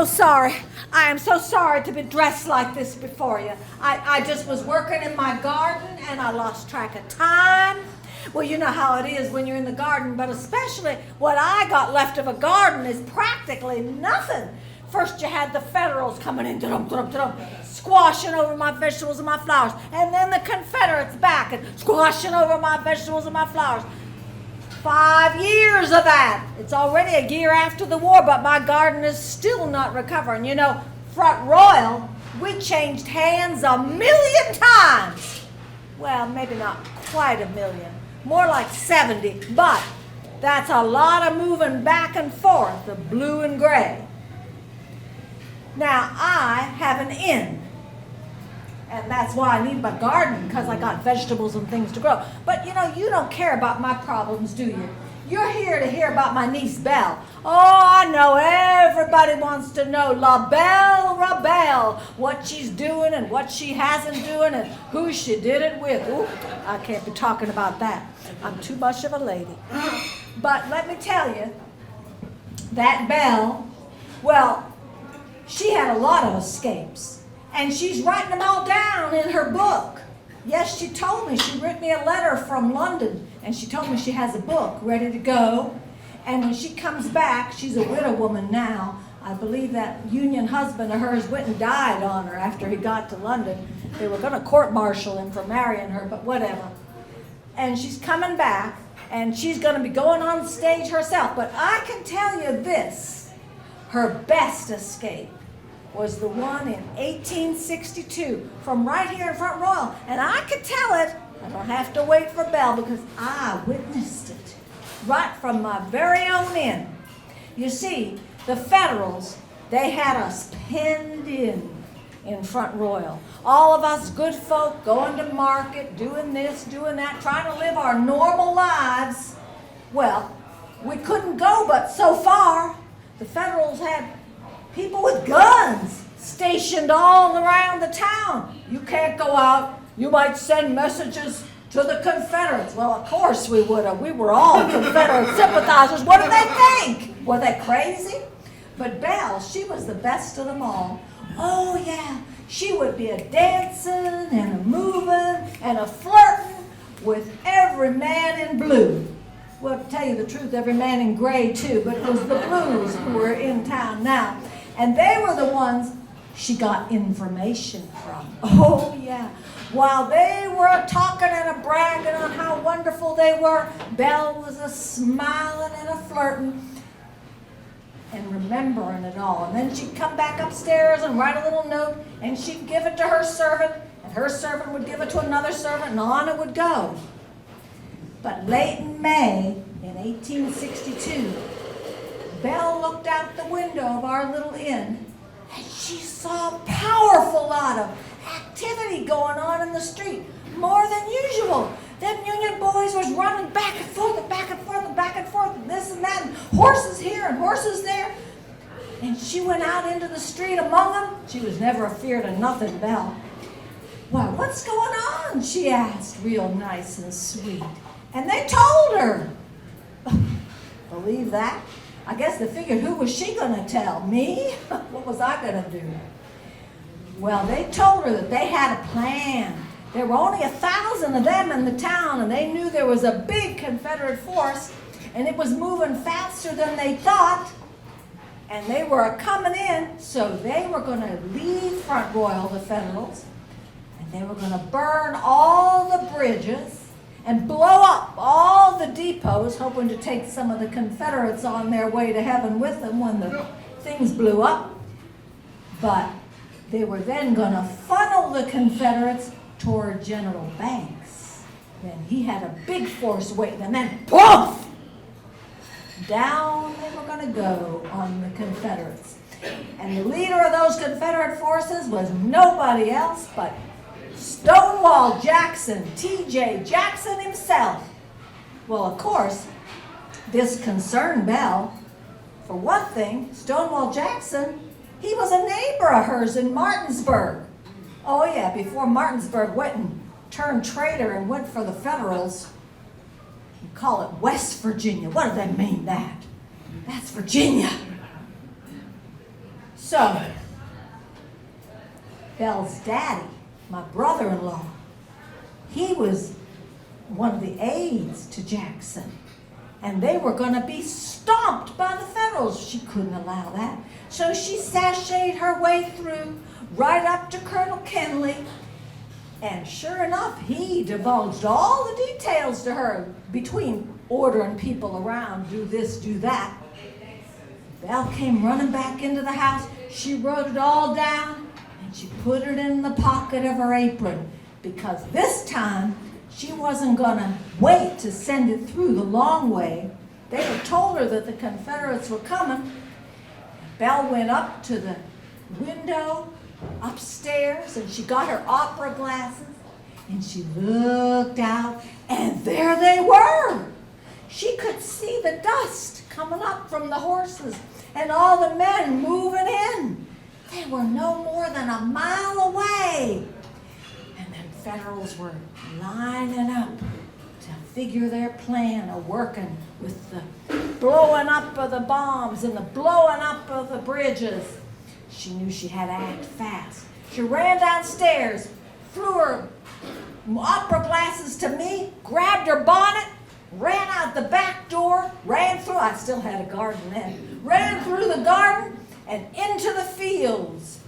so sorry. I am so sorry to be dressed like this before you. I just was working in my garden and I lost track of time. Well, you know how it is when you're in the garden, but especially what I got left of a garden is practically nothing. First you had the Federals coming in, squashing over my vegetables and my flowers. And then the Confederates back and squashing over my vegetables and my flowers. 5 years of that. It's already a year after the war, but my garden is still not recovering. You know, Front Royal, we changed hands 1,000,000 times. Well, maybe not quite 1,000,000, more like 70, but that's a lot of moving back and forth of blue and gray. Now, I have an inn. And that's why I need my garden, because I got vegetables and things to grow. But you know, you don't care about my problems, do you? You're here to hear about my niece Belle. Oh, I know everybody wants to know La Belle Rabelle, what she's doing and what she hasn't doing and who she did it with. Ooh, I can't be talking about that. I'm too much of a lady. But let me tell you, that Belle, well, she had a lot of escapes. And she's writing them all down in her book. Yes, she told me. She wrote me a letter from London, and she told me she has a book ready to go. And when she comes back, she's a widow woman now. I believe that Union husband of hers went and died on her after he got to London. They were going to court-martial him for marrying her, but whatever. And she's coming back, and she's going to be going on stage herself. But I can tell you this, her best escape was the one in 1862 from right here in Front Royal. And I could tell it. I don't have to wait for Belle because I witnessed it right from my very own inn. You see, the Federals, they had us penned in Front Royal. All of us good folk going to market, doing this, doing that, trying to live our normal lives. Well, we couldn't go but so far. The Federals had people with guns stationed all around the town. You can't go out. You might send messages to the Confederates. Well, of course we would have. We were all Confederate sympathizers. What did they think? Were they crazy? But Belle, she was the best of them all. Oh, yeah. She would be a dancing and a moving and a flirting with every man in blue. Well, to tell you the truth, every man in gray, too. But it was the blues who were in town now. And they were the ones she got information from. Oh, yeah. While they were talking and a bragging on how wonderful they were, Belle was a smiling and a flirting and remembering it all. And then she'd come back upstairs and write a little note, and she'd give it to her servant, and her servant would give it to another servant, and on it would go. But late in May, in 1862, Belle looked out the window of our little inn, and she saw a powerful lot of activity going on in the street, more than usual. Them Union boys was running back and forth and back and forth and back and forth and this and that, and horses here and horses there. And she went out into the street among them. She was never afeard of nothing, Belle. "Why, what's going on?" she asked, real nice and sweet. And they told her. Believe that? I guess they figured, who was she going to tell? Me? What was I going to do? Well, they told her that they had a plan. There were only 1,000 of them in the town, and they knew there was a big Confederate force, and it was moving faster than they thought, and they were coming in, so they were going to leave Front Royal, the Federals, and they were going to burn all the bridges and blow up all the depots, hoping to take some of the Confederates on their way to heaven with them when the things blew up. But they were then going to funnel the Confederates toward General Banks. Then he had a big force waiting, and then poof! Down they were going to go on the Confederates. And the leader of those Confederate forces was nobody else but Stonewall Jackson, T.J. Jackson himself. Well, of course, this concerned Belle. For one thing, Stonewall Jackson, he was a neighbor of hers in Martinsburg. Oh yeah, before Martinsburg went and turned traitor and went for the Federals. You call it West Virginia. What do they mean that? That's Virginia. So, Belle's daddy, my brother-in-law, he was one of the aides to Jackson. And they were going to be stomped by the Federals. She couldn't allow that. So she sashayed her way through, right up to Colonel Kenley. And sure enough, he divulged all the details to her between ordering people around, do this, do that. Belle came running back into the house. She wrote it all down, and she put it in the pocket of her apron, because this time she wasn't going to wait to send it through the long way. They had told her that the Confederates were coming. Belle went up to the window upstairs, and she got her opera glasses, and she looked out, and there they were. She could see the dust coming up from the horses and all the men moving in. They were no more than a mile away. And then Federals were lining up to figure their plan of working with the blowing up of the bombs and the blowing up of the bridges. She knew she had to act fast. She ran downstairs, threw her opera glasses to me, grabbed her bonnet, ran out the back door, ran through, I still had a garden then, ran through the garden and into the fields.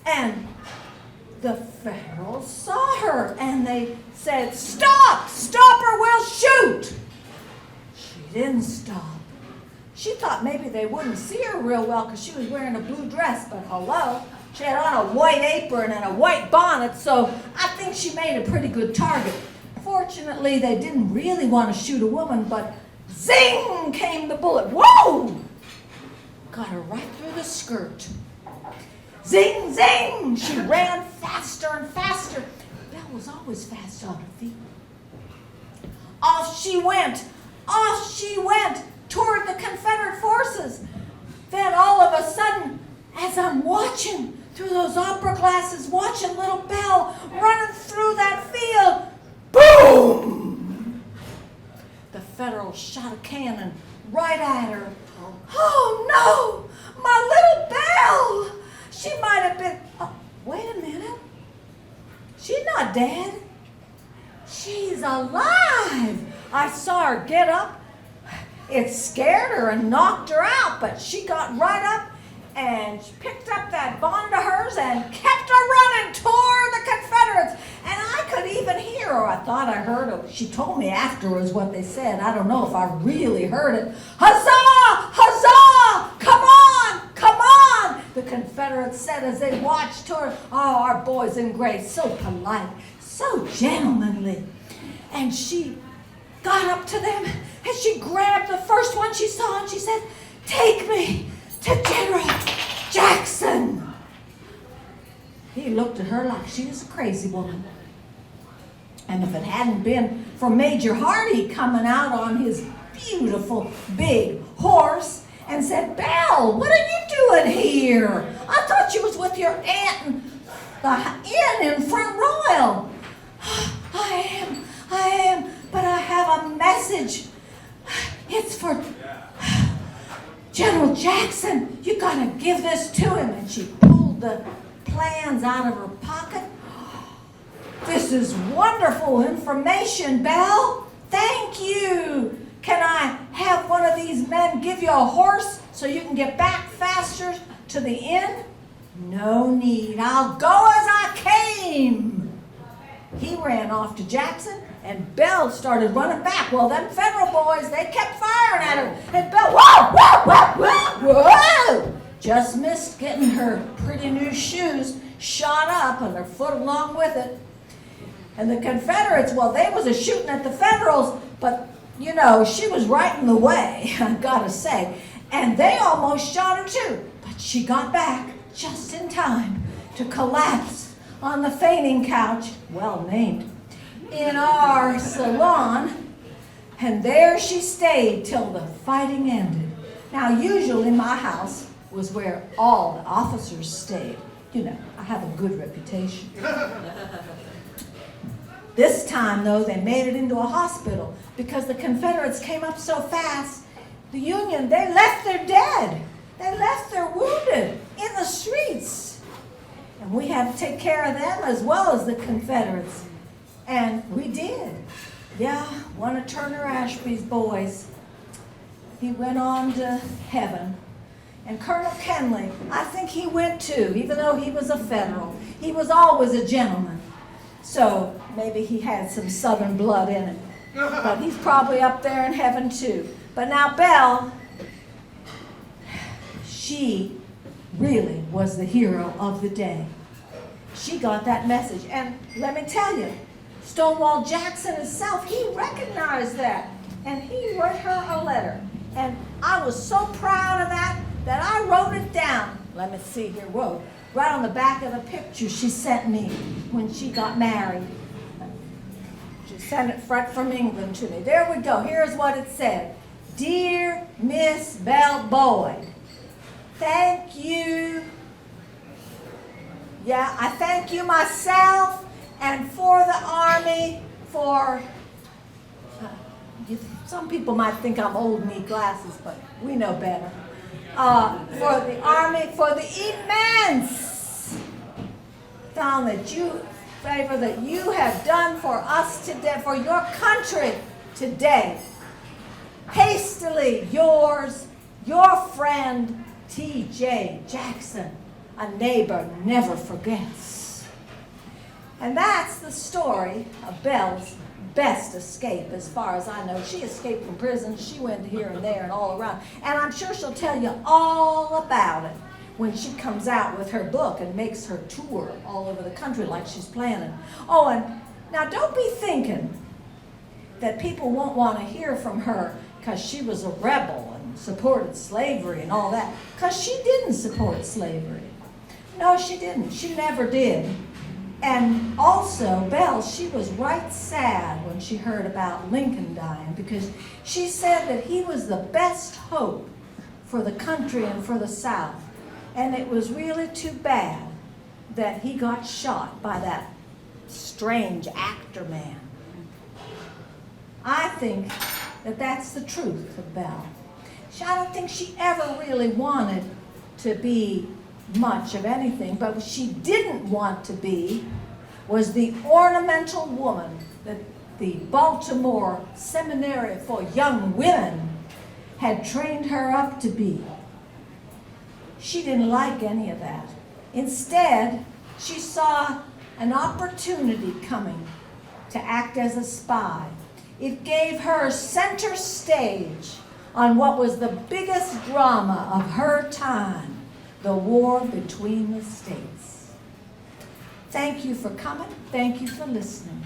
And the Federals saw her and they said, "Stop! Stop or we'll shoot!" She didn't stop. She thought maybe they wouldn't see her real well because she was wearing a blue dress, but hello, she had on a white apron and a white bonnet, so I think she made a pretty good target. Fortunately, they didn't really want to shoot a woman, but zing came the bullet. Whoa! Got her right through the skirt. Zing, zing! She ran faster and faster. Belle was always fast on her feet. Off she went toward the Confederate forces. Then all of a sudden, as I'm watching through those opera glasses, watching little Belle running through that field, boom! The Federals shot a cannon right at her. Oh no! My little Belle! She might have been... Oh, wait a minute. She's not dead. She's alive. I saw her get up. It scared her and knocked her out, but she got right up and picked up that bonnet of hers and kept her running toward the Confederates. And I could even hear her. I thought I heard her. She told me afterwards what they said. I don't know if I really heard it. Huzzah! Huzzah! Come on! Come on! The Confederates said as they watched her. Oh, our boys in gray, so polite, so gentlemanly. And she got up to them and she grabbed the first one she saw and she said, "Take me to General Jackson." He looked at her like she was a crazy woman. And if it hadn't been for Major Hardy coming out on his beautiful big horse and said, "Belle, what are you doing here? I thought you was with your aunt in the inn in Front Royal." I am, but I have a message. It's for General Jackson. You gotta give this to him. And she pulled the plans out of her pocket. "This is wonderful information, Belle. Thank you. Can I have one of these men give you a horse so you can get back faster to the inn?" "No need. I'll go as I came." He ran off to Jackson, and Belle started running back. Well, them Federal boys, they kept firing at her. And Belle, whoa, whoa, whoa, whoa, whoa, just missed getting her pretty new shoes shot up and her foot along with it. And the Confederates, well, they was a shooting at the Federals, but, you know, she was right in the way, I gotta say. And they almost shot her too. But she got back just in time to collapse on the fainting couch, well named, in our salon. And there she stayed till the fighting ended. Now, usually my house was where all the officers stayed. You know, I have a good reputation. This time, though, they made it into a hospital because the Confederates came up so fast. The Union, they left their dead. They left their wounded in the the streets. And we had to take care of them as well as the Confederates. And we did. Yeah, one of Turner Ashby's boys, he went on to heaven. And Colonel Kenley, I think he went too, even though he was a Federal. He was always a gentleman. So maybe he had some Southern blood in him. But he's probably up there in heaven too. But now Belle, she really was the hero of the day. She got that message. And let me tell you, Stonewall Jackson himself, he recognized that. And he wrote her a letter. And I was so proud of that I wrote it down. Let me see here. Whoa. Right on the back of the picture she sent me when she got married. She sent it from England to me. There we go. Here's what it said. Dear Miss Belle Boyd, thank you. Yeah, I thank you myself and for the Army for... some people might think I'm old and need glasses, but we know better. For the Army, for the immense favor that you have done for us today, for your country today. Hastily yours, your friend, T.J. Jackson, a neighbor never forgets. And that's the story of Belle's best escape, as far as I know. She escaped from prison. She went here and there and all around. And I'm sure she'll tell you all about it when she comes out with her book and makes her tour all over the country like she's planning. Oh, and now don't be thinking that people won't want to hear from her because she was a rebel and supported slavery and all that, because she didn't support slavery. No, she didn't. She never did. And also, Belle, she was right sad when she heard about Lincoln dying, because she said that he was the best hope for the country and for the South. And it was really too bad that he got shot by that strange actor man. I think that that's the truth of Belle. I don't think she ever really wanted to be much of anything, but what she didn't want to be was the ornamental woman that the Baltimore Seminary for Young Women had trained her up to be. She didn't like any of that. Instead, she saw an opportunity coming to act as a spy. It gave her center stage on what was the biggest drama of her time, the war between the states. Thank you for coming. Thank you for listening.